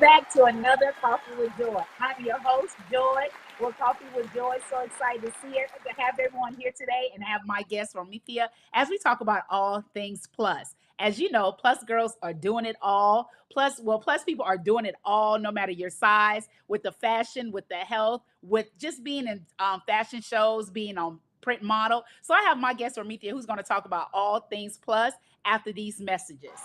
back to another Coffee with Joy. I'm your host, Joy, with Coffee with Joy. So excited to have everyone here today and have my guest, Romekia, as we talk about all things plus. As you know, plus girls are doing it all. Plus people are doing it all, no matter your size, with the fashion, with the health, with just being in fashion shows, being on print model. So I have my guest, Romekia, who's going to talk about all things plus after these messages.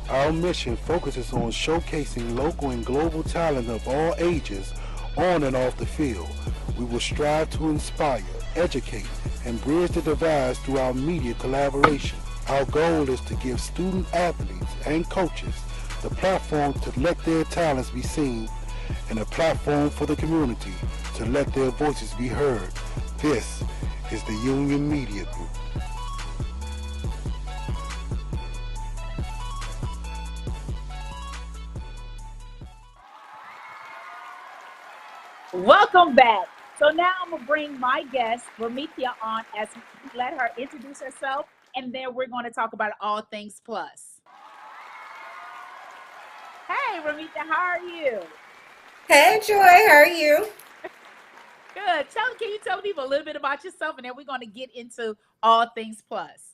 Our mission focuses on showcasing local and global talent of all ages on and off the field. We will strive to inspire, educate, and bridge the divides through our media collaboration. Our goal is to give student athletes and coaches the platform to let their talents be seen and a platform for the community to let their voices be heard. This is the Union Media Group. Welcome back. So now I'm gonna bring my guest, Romekia, on as we let her introduce herself, and then we're going to talk about all things plus. Hey, Romekia, how are you? Hey Joy, how are you? Good. Can you tell people a little bit about yourself, and then we're going to get into all things plus.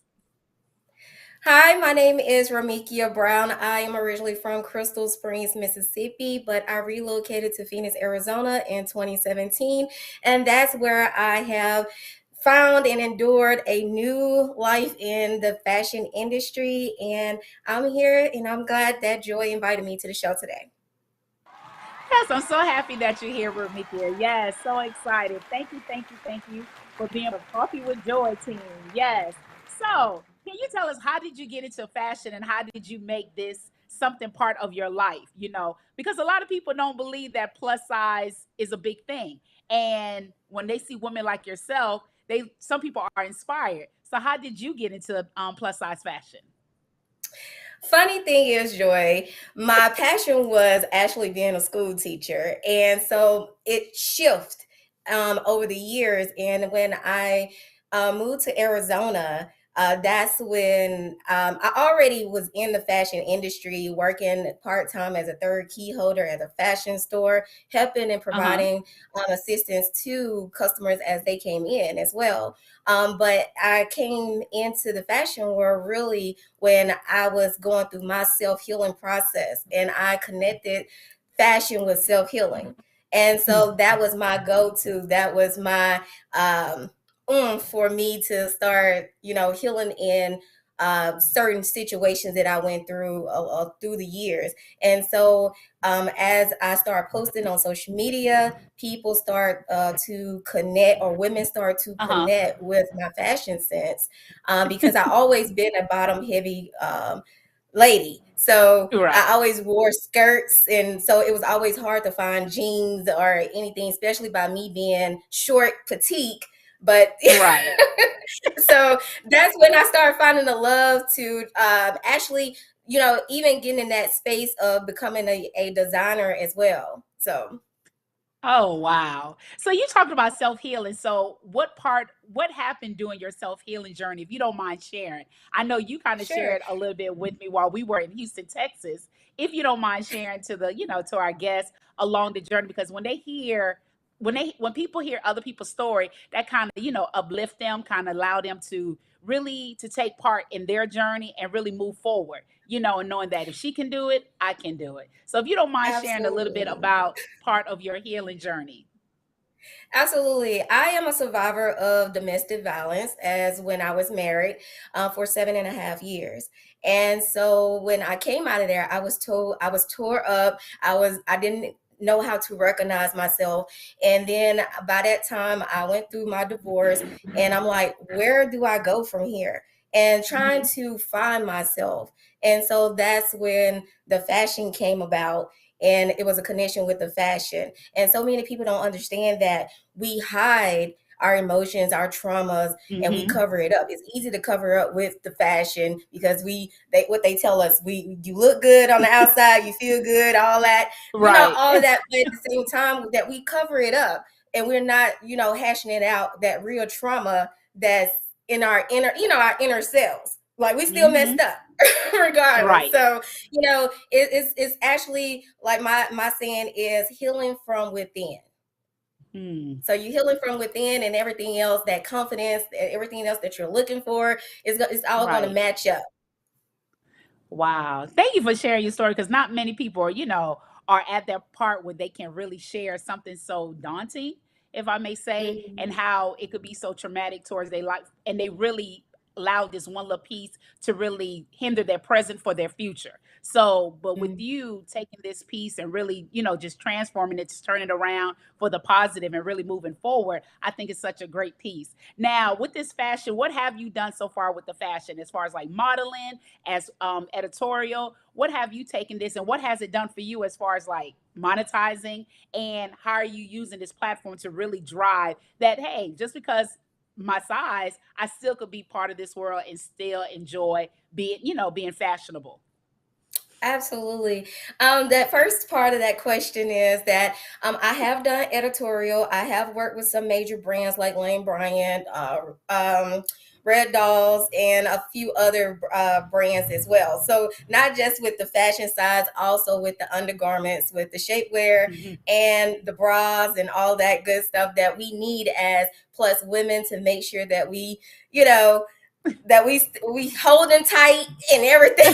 Hi, my name is Romekia Brown. I am originally from Crystal Springs, Mississippi, but I relocated to Phoenix, Arizona in 2017, and that's where I have found and endured a new life in the fashion industry. And I'm here, and I'm glad that Joy invited me to the show today. Yes, I'm so happy that you're here with me, dear. Yes, so excited. Thank you for being a Coffee with Joy team. Yes. So, can you tell us, how did you get into fashion and how did you make this something part of your life? Because a lot of people don't believe that plus size is a big thing. And when they see women like yourself, some people are inspired. So, how did you get into plus size fashion? Funny thing is, Joy, my passion was actually being a school teacher. And so it shifted over the years. And when I moved to Arizona, that's when I already was in the fashion industry, working part time as a third key holder at a fashion store, helping and Uh huh. providing assistance to customers as they came in as well. But I came into the fashion world really when I was going through my self healing process, and I connected fashion with self healing. And so that was my go to. That was my for me to start, healing in certain situations that I went through the years. And so as I start posting on social media, people start to connect, or women start to Uh huh. connect with my fashion sense, because I always been a bottom heavy lady. So Right. I always wore skirts, and so it was always hard to find jeans or anything, especially by me being short, petite. But Right. so that's when I started finding the love to actually, even getting in that space of becoming a designer as well. So Oh, wow. So you talked about self-healing. So what happened during your self-healing journey, if you don't mind sharing? I know you kind of sure. shared a little bit with me while we were in Houston, Texas. If you don't mind sharing to to our guests along the journey, because when they hear when people hear other people's story, that kind of, uplift them, kind of allow them to really to take part in their journey and really move forward, and knowing that if she can do it, I can do it. So if you don't mind sharing a little bit Absolutely. about part of your healing journey. Absolutely. I am a survivor of domestic violence as when I was married for 7.5 years. And so when I came out of there, I was tore up. I didn't know how to recognize myself. And then by that time, I went through my divorce and I'm like, where do I go from here? And trying Hmm. to find myself. And so that's when the fashion came about. And it was a connection with the fashion. And so many people don't understand that we hide our emotions, our traumas, and we Hmm. cover it up. It's easy to cover up with the fashion because what they tell us, you look good on the outside, you feel good, all that, Right. all of that, but at the same time that we cover it up and we're not, hashing it out, that real trauma that's in our inner, our inner selves. Like we still messed Hmm. up regardless. Right. So, it's actually like my saying is healing from within. Hmm. So you're healing from within, and everything else, that confidence, everything else that you're looking for is all going to Right. match up. Wow. Thank you for sharing your story, because not many people are, are at that part where they can really share something so daunting, if I may say, and Mhm. how it could be so traumatic towards their life. And they really allowed this one little piece to really hinder their present for their future. So, but with Mhm. you taking this piece and really, just transforming it, to turn it around for the positive and really moving forward, I think it's such a great piece. Now, with this fashion, what have you done so far with the fashion as far as like modeling, as editorial? What have you taken this, and what has it done for you as far as like monetizing, and how are you using this platform to really drive that, hey, just because my size, I still could be part of this world and still enjoy being fashionable. Absolutely. That first part of that question is that I have done editorial. I have worked with some major brands like Lane Bryant, Red Dolls, and a few other brands as well. So not just with the fashion sides, also with the undergarments, with the shapewear, Hmm. and the bras and all that good stuff that we need as plus women to make sure that you know, we holding tight and everything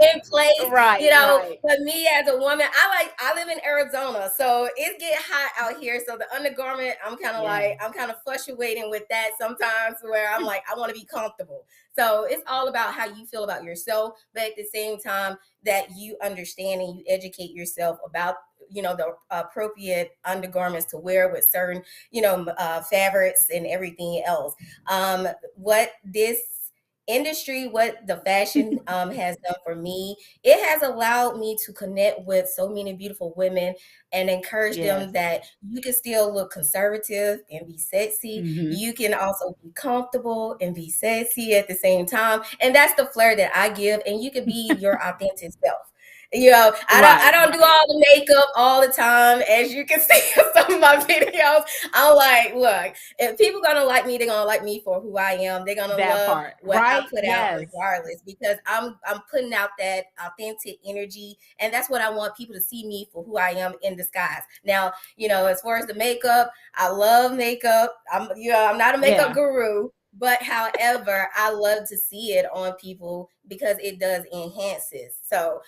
in place, Right, right. but me as a woman, I live in Arizona, so it get hot out here. So the undergarment, Yeah. I'm kind of fluctuating with that sometimes, where I'm like, I want to be comfortable. So it's all about how you feel about yourself, but at the same time that you understand and you educate yourself about the appropriate undergarments to wear with certain fabrics and everything else. What this industry, what the fashion has done for me, it has allowed me to connect with so many beautiful women and encourage Yes. them that you can still look conservative and be sexy. Hmm. You can also be comfortable and be sexy at the same time. And that's the flair that I give. And you can be your authentic self. I Right, don't do right. all the makeup all the time, as you can see in some of my videos. I'm like, look, if people gonna like me, they're gonna like me for who I am. They're gonna That love part. what I Right? put out Yes. regardless, because I'm putting out that authentic energy, and that's what I want people to see me for who I am in disguise. Now, as far as the makeup, I love makeup. I'm not a makeup Yeah. guru, but however, I love to see it on people because it does enhances. So,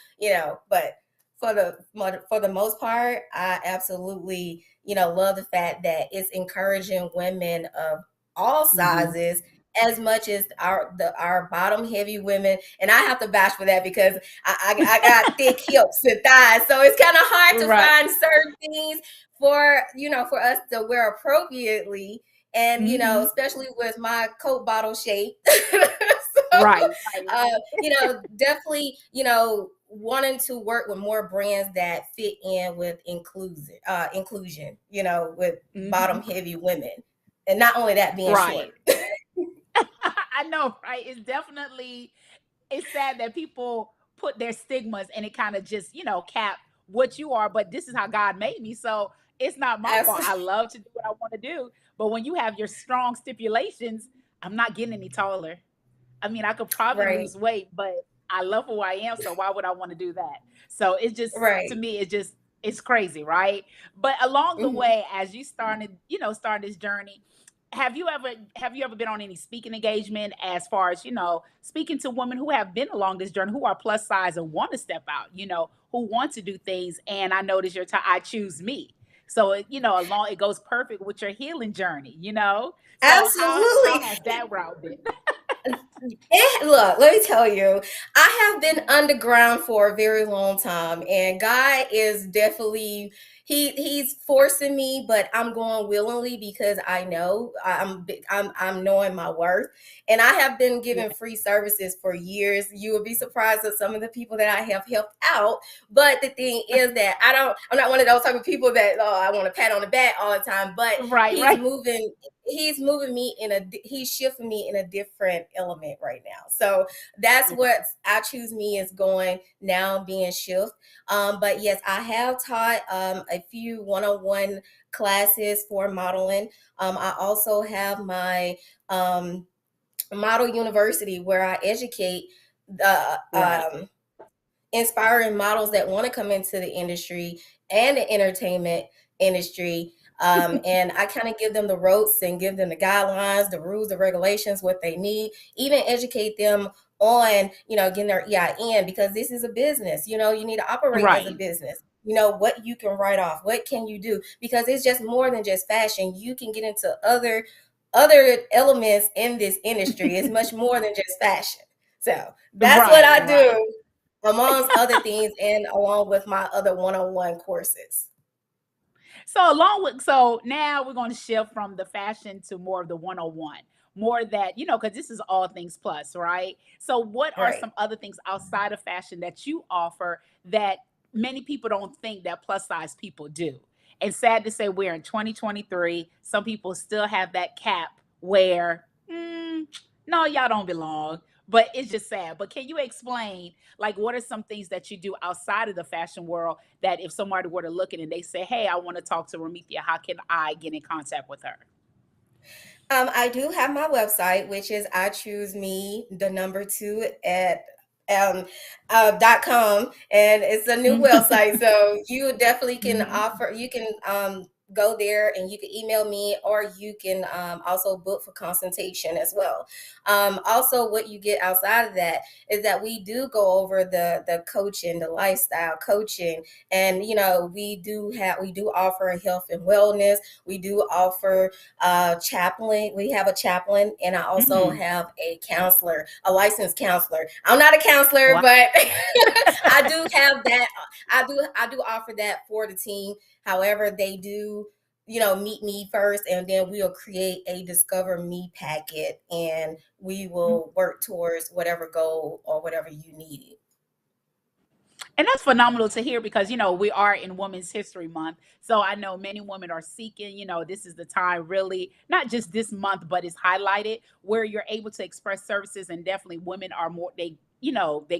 but for the most part, I absolutely, love the fact that it's encouraging women of all Hmm. sizes as much as our bottom heavy women. And I have to bash for that because I got thick hips and thighs, so it's kind of hard to Right. find certain things for us to wear appropriately, and Hmm. especially with my coke bottle shape. Right, So right, uh, right. definitely, wanting to work with more brands that fit in with inclusion, with bottom Hmm. heavy women. And not only that, being short. Right. I know, right? It's sad that people put their stigmas and it kind of just, cap what you are, but this is how God made me. So it's not my fault. I Absolutely. love to do what I want to do. But when you have your strong stipulations, I'm not getting any taller. I mean, I could probably Right. lose weight, but I love who I am. So why would I want to do that? So it's just, to Right. me, it's just It's crazy, right? But along the Mhm. way, as you started, start this journey, have you ever been on any speaking engagement as far as, speaking to women who have been along this journey, who are plus size and want to step out, who want to do things? And I notice I choose me. So along it goes perfect with your healing journey. So how Absolutely. has that route been? Look, let me tell you, I have been underground for a very long time, and God is definitely he's forcing me, but I'm going willingly because I know I'm knowing my worth, and I have been Yeah. giving free services for years. You would be surprised at some of the people that I have helped out. But the thing is that I'm not one of those type of people that I want to pat on the back all the time. But Right, he's right. moving he's moving me he's shifting me in a different element right now. So that's Yeah. what I choose me is going now being shift. But yes, I have taught a few one-on-one classes for modeling. I also have my um, model university where I educate the Right. inspiring models that want to come into the industry and the entertainment industry. And I kind of give them the ropes and give them the guidelines, the rules, the regulations, what they need, even educate them on, getting their EIN because this is a business. You need to operate as a Right. business. What you can write off, what can you do? Because it's just more than just fashion. You can get into other elements in this industry. It's much more than just fashion. So that's what Right, I right. do amongst other things and along with my other one-on-one courses. So now we're going to shift from the fashion to more of the one-on-one. More that, because this is all things plus, right? So what are Right. some other things outside of fashion that you offer that many people don't think that plus size people do? And sad to say, we're in 2023. Some people still have that cap where, no, y'all don't belong. But it's just sad. But can you explain, like, what are some things that you do outside of the fashion world that if somebody were to look at it and they say, hey, I want to talk to Romethea, how can I get in contact with her? I do have my website, which is I choose me the number two at .com, and it's a new website. So you definitely can Mhm. offer. You can go there, and you can email me, or you can also book for consultation as well. Also, what you get outside of that is that we do go over the coaching, the lifestyle coaching, and we do offer health and wellness. We do offer chaplain. We have a chaplain, and I also Mhm. have a counselor, a licensed counselor. I'm not a counselor, Wow. but I do have that. I do offer that for the team. However, they do, meet me first, and then we'll create a discover me packet, and we will work towards whatever goal or whatever you need. And that's phenomenal to hear because we are in Women's History Month, so I know many women are seeking. This is the time, really, not just this month, but it's highlighted where you're able to express services, and definitely women are more. They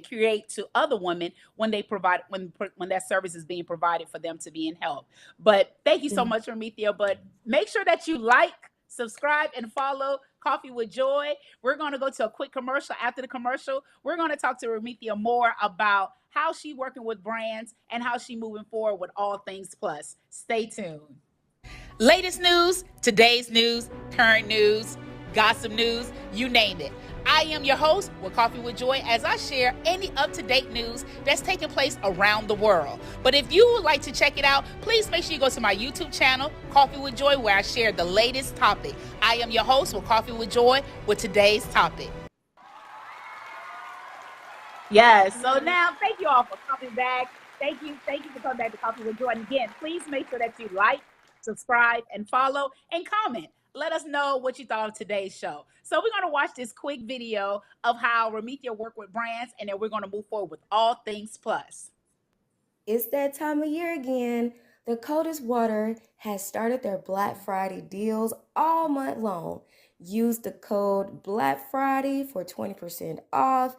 create to other women when they provide when that service is being provided for them to be in help. But thank you so Mhm. much, Ramithia. But make sure that you like, subscribe, and follow Coffee with Joy. We're going to go to a quick commercial. After the commercial, we're going to talk to Ramithia more about how she working with brands and how she moving forward with all things plus. Stay tuned. Latest news, today's news, current news, gossip news, you name it. I am your host with Coffee with Joy as I share any up-to-date news that's taking place around the world. But if you would like to check it out, please make sure you go to my YouTube channel, Coffee with Joy, where I share the latest topic. I am your host with Coffee with Joy with today's topic. Yes. So now, thank you all for coming back. Thank you for coming back to Coffee with Jordan. Again, please make sure that you like, subscribe, and follow, and comment. Let us know what you thought of today's show. So we're going to watch this quick video of how Ramithia work with brands, and then we're going to move forward with all things plus. It's that time of year again. The Coldest Water has started their Black Friday deals all month long. Use the code Black Friday for 20% off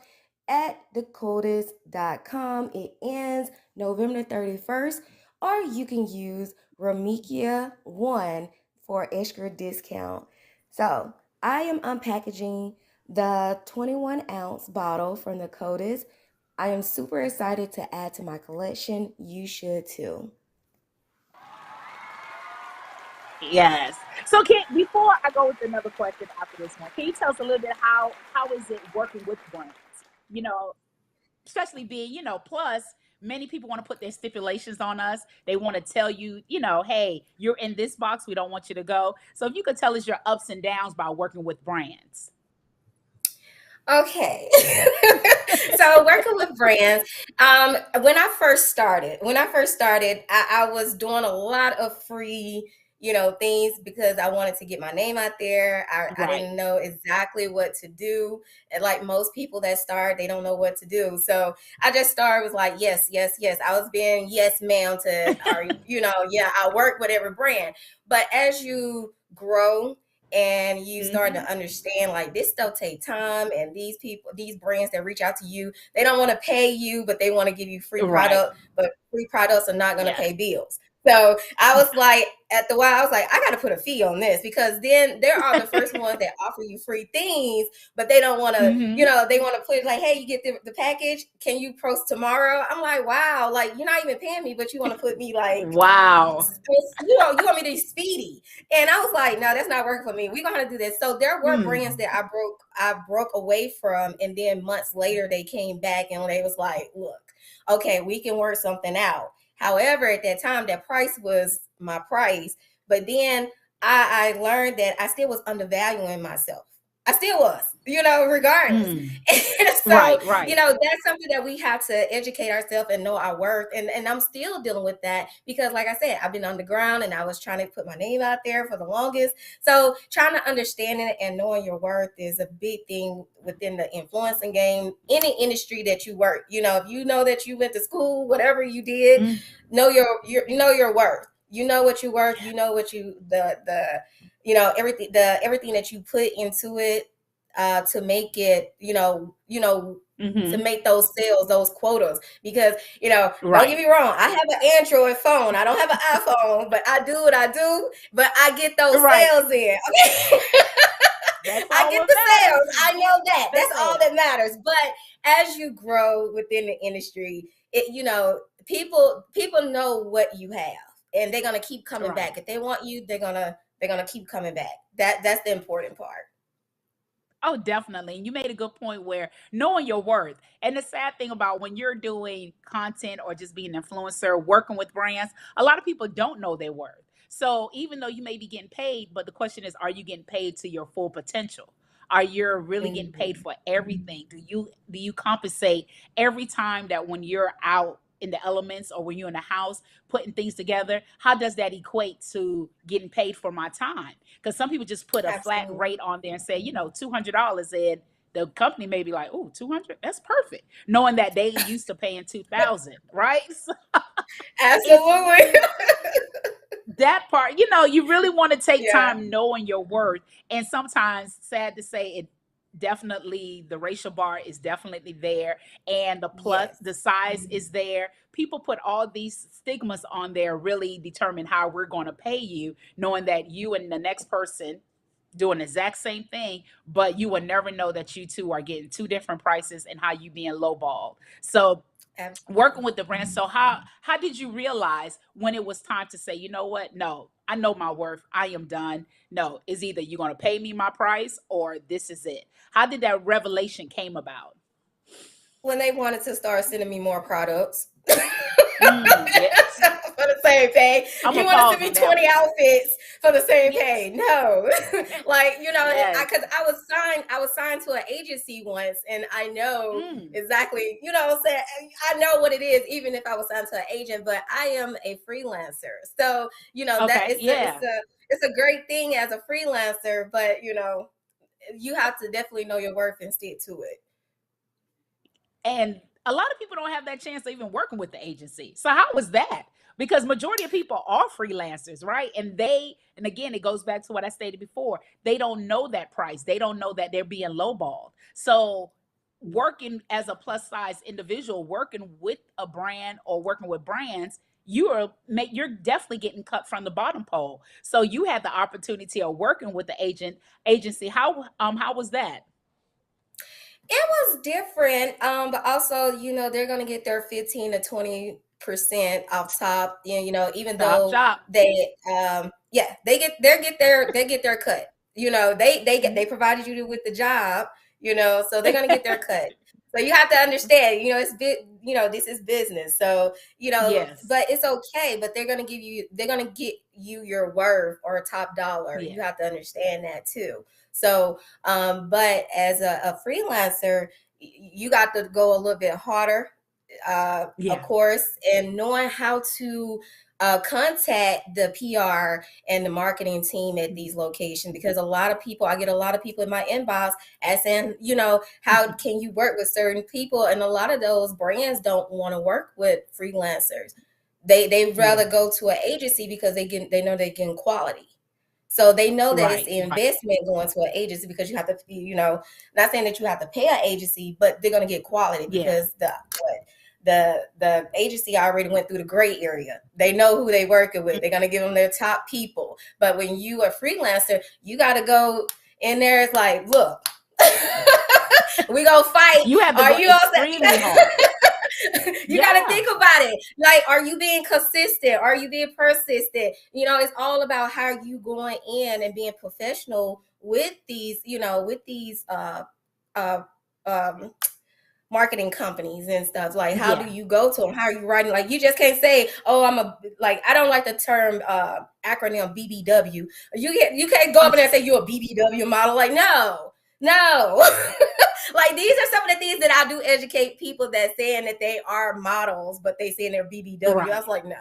at thecoldest.com. It ends November 31st, or you can use Romekia-All for extra discount. So I am unpackaging the 21-ounce bottle from the Coldest. I am super excited to add to my collection. You should too. Yes. So can before I go with another question after this one, can you tell us a little bit how is it working with brands? You know, especially being, plus many people want to put their stipulations on us. They want to tell you, hey, you're in this box, we don't want you to go. So if you could tell us your ups and downs by working with brands. Okay. So working with brands, when I first started, I was doing a lot of free, things because I wanted to get my name out there. I Right. didn't know exactly what to do. And like most people that start, they don't know what to do. So I just started was like, yes, yes, yes. I was being yes, ma'am to, or, yeah, I work with every brand. But as you grow, and you start Hmm. to understand like this stuff take time, and these brands that reach out to you, they don't want to pay you, but they want to give you free Right. product, but free products are not going to Yes. pay bills. So I was like, at the while, I was like, I got to put a fee on this, because then there are the first ones that offer you free things, but they don't want to, Hmm. they want to put it like, hey, you get the package, can you post tomorrow? I'm like, wow, like you're not even paying me, but you want to put me like, Wow. you want me to be speedy. And I was like, no, that's not working for me. We're gonna do this. So there were brands Mm. that I broke away from, and then months later they came back and they was like, look, okay, we can work something out. However, at that time, that price was my price. But then I learned that I still was undervaluing myself. I still was, regardless. Mm. And so, Right, right. that's something that we have to educate ourselves and know our worth. And I'm still dealing with that because, like I said, I've been underground and I was trying to put my name out there for the longest. So, trying to understand it and knowing your worth is a big thing within the influencing game, any industry that you work. If you know that you went to school, whatever you did, Mm. know your worth. You know what you're worth. You know what you the everything that you put into it, to make it, to Hmm. make those sales, those quotas. Because, don't get Right. me wrong, I have an Android phone. I don't have an iPhone, but I do what I do. But I get those Right. sales in. Okay. That's I all get what the sales. matters. I know that. The That's all that sales. matters. But as you grow within the industry, people know what you have, and they're gonna keep coming Right. back. If they want you, they're gonna keep coming back. That's the important part. Oh, definitely. And you made a good point where knowing your worth. And the sad thing about when you're doing content or just being an influencer, working with brands, a lot of people don't know their worth. So even though you may be getting paid, but the question is, are you getting paid to your full potential? Are you really getting paid Mhm. for everything? Do you compensate every time that when you're out in the elements or when you're in the house putting things together? How does that equate to getting paid for my time? Because some people just put a flat Absolutely. rate on there and say, $200, and the company may be like, oh, 200, that's perfect, knowing that they used to paying 2,000, right? So it's Absolutely. really that part, you really want to take Yeah. time knowing your worth. And sometimes, sad to say, it definitely, the racial bar is definitely there, and Yes. the size is there. People put all these stigmas on there, really determine how we're going to pay you, knowing that you and the next person doing the exact same thing, but you will never know that you two are getting two different prices and how you being lowballed. So working Absolutely. with the brand. So how did you realize when it was time to say, you know what? No, I know my worth. I am done. No, it's either you're gonna pay me my price or this is it. How did that revelation came about? When they wanted to start sending me more products. Yes. For the same pay. I'm You gonna want to send pause me on that 20 one. outfits for the same Yes. pay? No. Like, Yes. because I was signed to an agency once, and I know Mm. exactly, what I'm saying. I know what it is, even if I was signed to an agent, but I am a freelancer. So, that Okay. it's a it's Yeah. a it's a great thing as a freelancer, but you have to definitely know your worth and stick to it. And a lot of people don't have that chance of even working with the agency. So how was that? Because majority of people are freelancers, right? And again, it goes back to what I stated before. They don't know that price. They don't know that they're being lowballed. So working as a plus size individual, working with a brand or working with brands, you're definitely getting cut from the bottom pole. So you had the opportunity of working with the agency. How was that? It was different, but also, they're gonna get their 15 to 20% off top. Even Top though shop. they Yeah, they get their cut. They provided you with the job, so they're gonna get their cut. So you have to understand, this is business. So, Yes. but it's okay, but they're gonna get you your worth or top dollar. Yeah. You have to understand that too. So, but as a freelancer, you got to go a little bit harder, of Yeah. course, and knowing how to contact the PR and the marketing team at these locations, because I get a lot of people in my inbox asking, how can you work with certain people? And a lot of those brands don't want to work with freelancers. They Yeah. rather go to an agency because they know they're getting quality. So they know that it's Right. an Right. investment going to an agency, because you have to, not saying that you have to pay an agency, but they're going to get quality, Yeah. because the agency already went through the gray area. They know who they working with. They're gonna give them their top people. But when you are freelancer, you got to go in there. It's like, look, we gonna fight. You have to Are go you extremely also? hard. You got to Yeah. think about it. Like, are you being consistent? Are you being persistent? It's all about how you going in and being professional with these uh um marketing companies and stuff. Like, how do Yeah. you go to them? How are you writing? Like, you just can't say, oh, I don't like the term acronym BBW. You can't go up in there and say you're a BBW model. Like, no. Like, these are some of the things that I do educate people that saying that they are models, but they saying they're BBW. I Right. was like, no,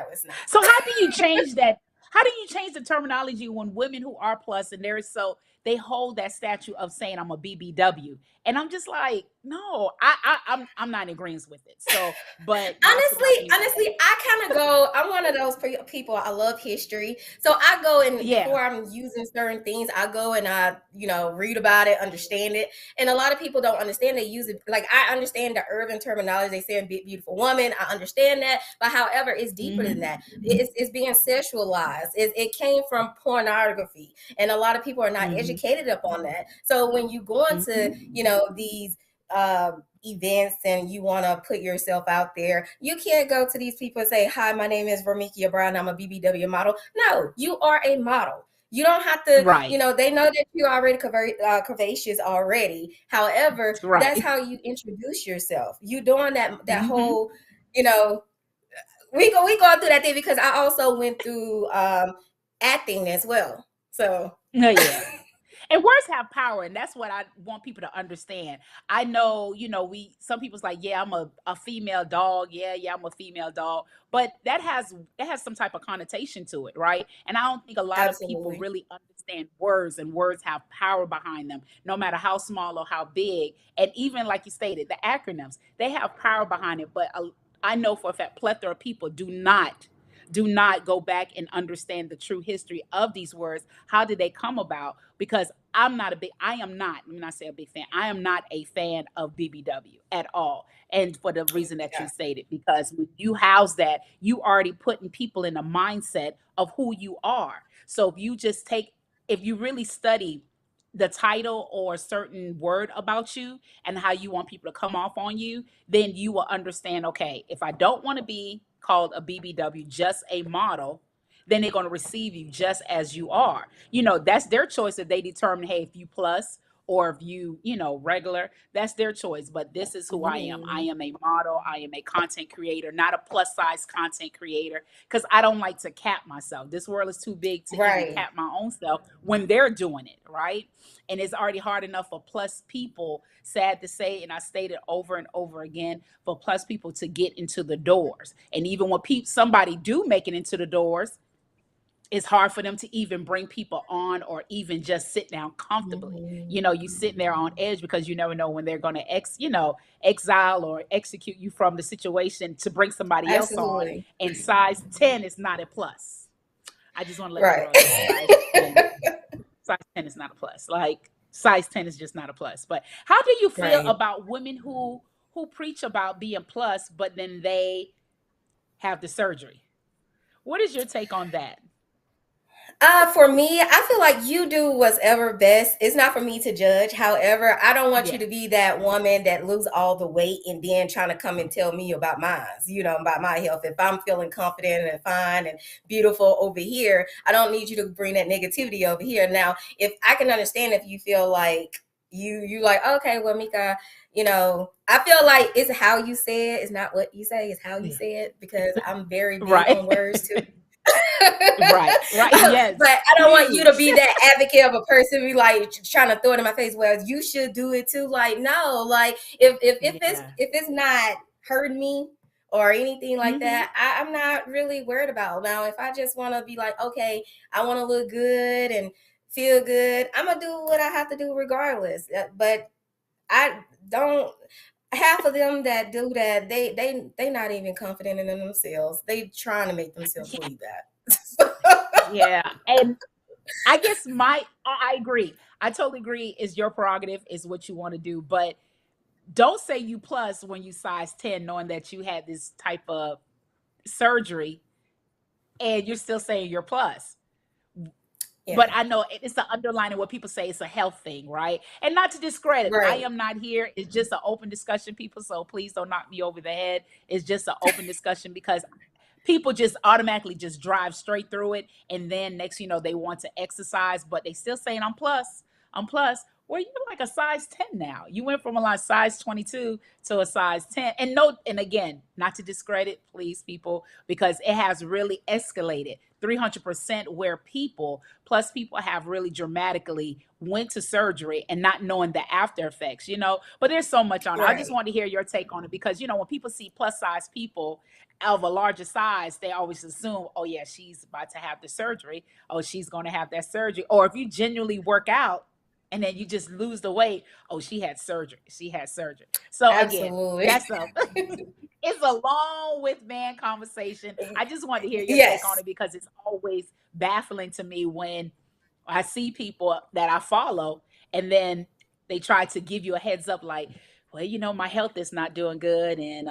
it's not. So how do you change that? How do you change the terminology when women who are plus and they're so they hold that statue of saying I'm a BBW, and I'm just like, no, I'm not in agreement with it. So, but not to knock anybody. Honestly, I kind of go. I'm one of those people. I love history, so I go and Yeah. before I'm using certain things, I go and I, read about it, understand it. And a lot of people don't understand. They use it like I understand the urban terminology. They say beautiful woman. I understand that, but however, it's deeper than Hmm. that. It's being sexualized. It came from pornography, and a lot of people are not Hmm. educated upon that. So when you go into, Hmm. these events and you want to put yourself out there, you can't go to these people and say, hi, my name is Romekia Brown, I'm a BBW model. No, you are a model. You don't have to, Right. they know that you're already curvaceous already. However, that's Right. how you introduce yourself. You doing that Hmm. whole, you know we go through that thing, because I also went through acting as well. So Oh yeah. And words have power, and that's what I want people to understand. I know, we some people's like, yeah, I'm a female dog. Yeah, yeah, I'm a female dog. But that has some type of connotation to it, right? And I don't think a lot of people absolutely. really understand words, and words have power behind them, no matter how small or how big. And even like you stated, the acronyms, they have power behind it. But I know for a fact, plethora of people do not go back and understand the true history of these words. How did they come about? Because I am not, let me not say a big fan. I am not a fan of BBW at all. And for the reason that you Yeah. stated, because when you house that, you already putting people in a mindset of who you are. So if you really study the title or a certain word about you and how you want people to come off on you, then you will understand, okay, if I don't want to be called a BBW, just a model, then they're going to receive you just as you are. That's their choice if they determine, hey, if you plus or if regular, that's their choice. But this is who I am. I Mhm. am a model. I am a content creator, not a plus size content creator, because I don't like to cap myself. This world is too big to even Right. cap my own self when they're doing it, right? And it's already hard enough for plus people, sad to say, and I stated over and over again, for plus people to get into the doors. And even when somebody do make it into the doors, it's hard for them to even bring people on or even just sit down comfortably. Mhm. You sitting there on edge because you never know when they're going to exile or execute you from the situation to bring somebody else on. Absolutely. And size 10 is not a plus. I just want to let the Right. world know size 10 is not a plus. Like, size 10 is just not a plus. But how do you feel Right. about women who preach about being plus, but then they have the surgery? What is your take on that? For me, I feel like you do what's ever best. It's not for me to judge. However, I don't want you Yeah. to be that woman that lose all the weight and then trying to come and tell me about mine, about my health. If I'm feeling confident and fine and beautiful over here, I don't need you to bring that negativity over here. Now, if I can understand if you feel like you like, okay, well, Mika, I feel like it's how you say it. It's not what you say, it's how you Yeah. say it, because I'm very big Right. on words too. Right. Right. But Yes. I don't want you to Huge. be that advocate of a person be like trying to throw it in my face. Well, you should do it too. Like, no, like Yeah. if it's not hurting me or anything like Hmm. that, I'm not really worried about. Now, if I just want to be like, okay, I want to look good and feel good, I'm gonna do what I have to do regardless. But I don't. Half of them that do that, they not even confident in themselves. They trying to make themselves Yeah. believe that. Yeah. And I guess I agree. I totally agree. Is your prerogative, is what you want to do. But don't say you plus when you size 10, knowing that you had this type of surgery and you're still saying you're plus. But Yeah. I know it's the underlining what people say, it's a health thing, right? And not to discredit, I Right. am not here. It's just an open discussion, people. So please don't knock me over the head. It's just an open discussion because people just automatically just drive straight through it, and then next they want to exercise, but they still saying I'm plus. Well, you're like a size 10 now. You went from a like size 22 to a size 10. And no, and again, not to discredit, please, people, because it has really escalated 300%, where people have really dramatically went to surgery and not knowing the after effects. But there's so much on it. I just Right. want to hear your take on it, because when people see plus size people of a larger size, they always assume, oh yeah, she's about to have the surgery. Oh, she's going to have that surgery. Or if you genuinely work out and then you just lose the weight, oh, she had surgery. She had surgery. So again, Absolutely. that's a it's a long with man conversation. I just wanted to hear your take on Yes. it, because it's always baffling to me when I see people that I follow and then they try to give you a heads up like, well, my health is not doing good, and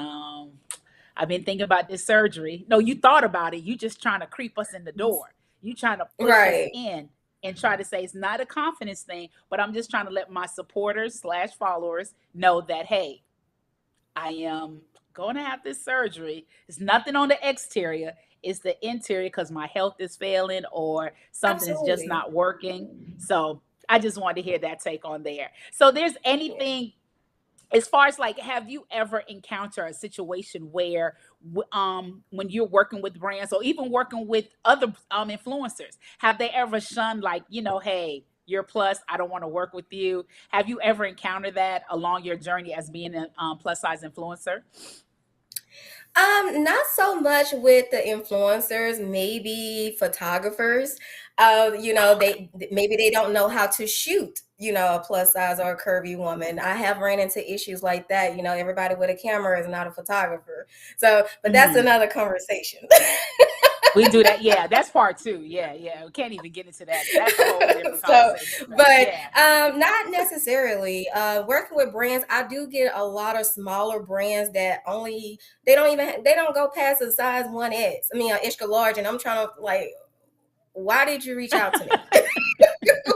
I've been thinking about this surgery. No, you thought about it. You just trying to creep us in the door. You trying to push us Right. in and try to say it's not a confidence thing, but I'm just trying to let my supporters/followers know that, hey, I am going to have this surgery. It's nothing on the exterior. It's the interior, because my health is failing or something is just Absolutely. not working. So I just wanted to hear that take on there. So there's Yeah. anything as far as like, have you ever encountered a situation where when you're working with brands or even working with other influencers, have they ever shunned, like, hey, you're plus, I don't want to work with you? Have you ever encountered that along your journey as being a plus size influencer? Not so much with the influencers, maybe photographers. Oh, okay. Maybe they don't know how to shoot, a plus size or a curvy woman. I have ran into issues like that. Everybody with a camera is not a photographer. So, but that's Mhm. another conversation. We do that. Yeah, that's part two. Yeah, yeah. We can't even get into that. That's a whole different So, conversation. But but yeah. not necessarily. Working with brands, I do get a lot of smaller brands that only they don't go past a size 1X. I mean, an extra large, and I'm trying to like, why did you reach out to me?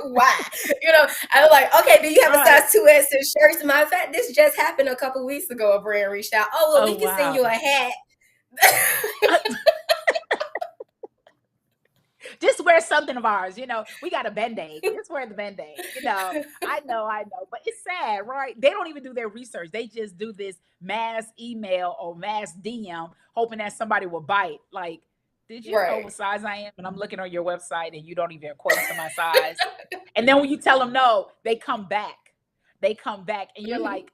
Why? I was like, okay, do you have a Right. size 2X in shirts? Matter of fact, this just happened a couple weeks ago. A brand reached out. Oh, well, Oh we can send you wow. a hat. Just wear something of ours. We got a band-aid. Just wear the band-aid. I know. But it's sad, right? They don't even do their research. They just do this mass email or mass DM, hoping that somebody will bite. Like, did you know what Right. size I am? And I'm looking on your website and you don't even equate to my size. And then when you tell them no, they come back. They come back and you're Mhm. like,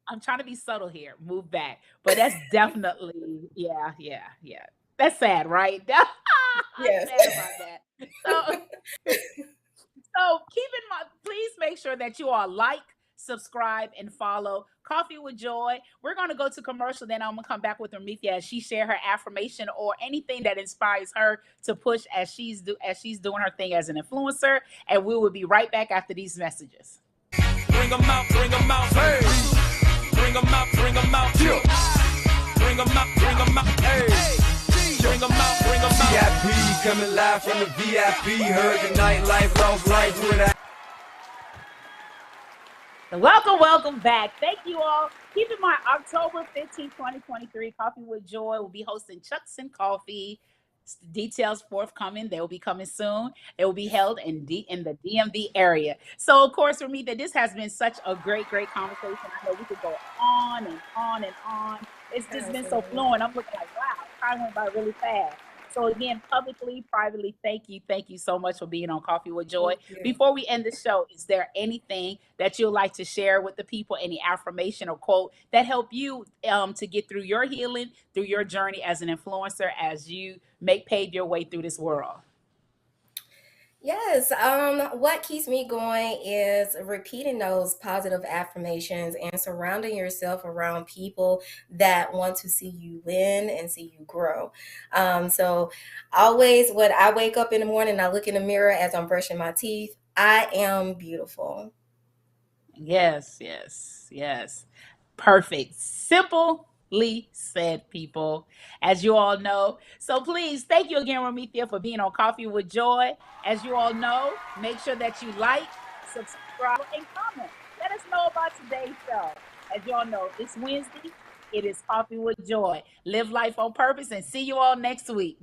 I'm trying to be subtle here. Move back. But that's definitely, yeah, yeah, yeah. That's sad, right? I'm Yes. sad about that. So, so keep in mind, please make sure that you all like, subscribe, and follow Coffee with Joy. We're gonna go to commercial, then I'm gonna come back with Romekia as she share her affirmation or anything that inspires her to push as she's doing her thing as an influencer. And we will be right back after these messages. Bring them out, hey. Bring them out, yeah. Bring them out, hey. Bring them out, bring them out. VIP coming live from the VIP. Heard the nightlife, lost life without. Welcome back. Thank you all. Keep in mind, October 15th, 2023, Coffee with Joy will be hosting Chucks and Coffee. Details forthcoming. They will be coming soon. It will be held in the DMV area. So, of course, for me, that this has been such a great conversation. I know we could go on and on and on. It's just been so fluent. I'm looking like, wow, time went by really fast. So again, publicly, privately, thank you so much for being on Coffee with Joy. Before we end the show, is there anything that you'd like to share with the people? Any affirmation or quote that help you to get through your healing, through your journey as an influencer, as you pave your way through this world? Yes, what keeps me going is repeating those positive affirmations and surrounding yourself around people that want to see you win and see you grow. So always when I wake up in the morning, I look in the mirror as I'm brushing my teeth, I am beautiful. Yes. Perfect. Simply said, people, as you all know. So please, thank you again, Romekia, for being on Coffee with Joy. As you all know, make sure that you like, subscribe, and comment. Let us know about today's show. As you all know, it's Wednesday. It is Coffee with Joy. Live life on purpose and see you all next week.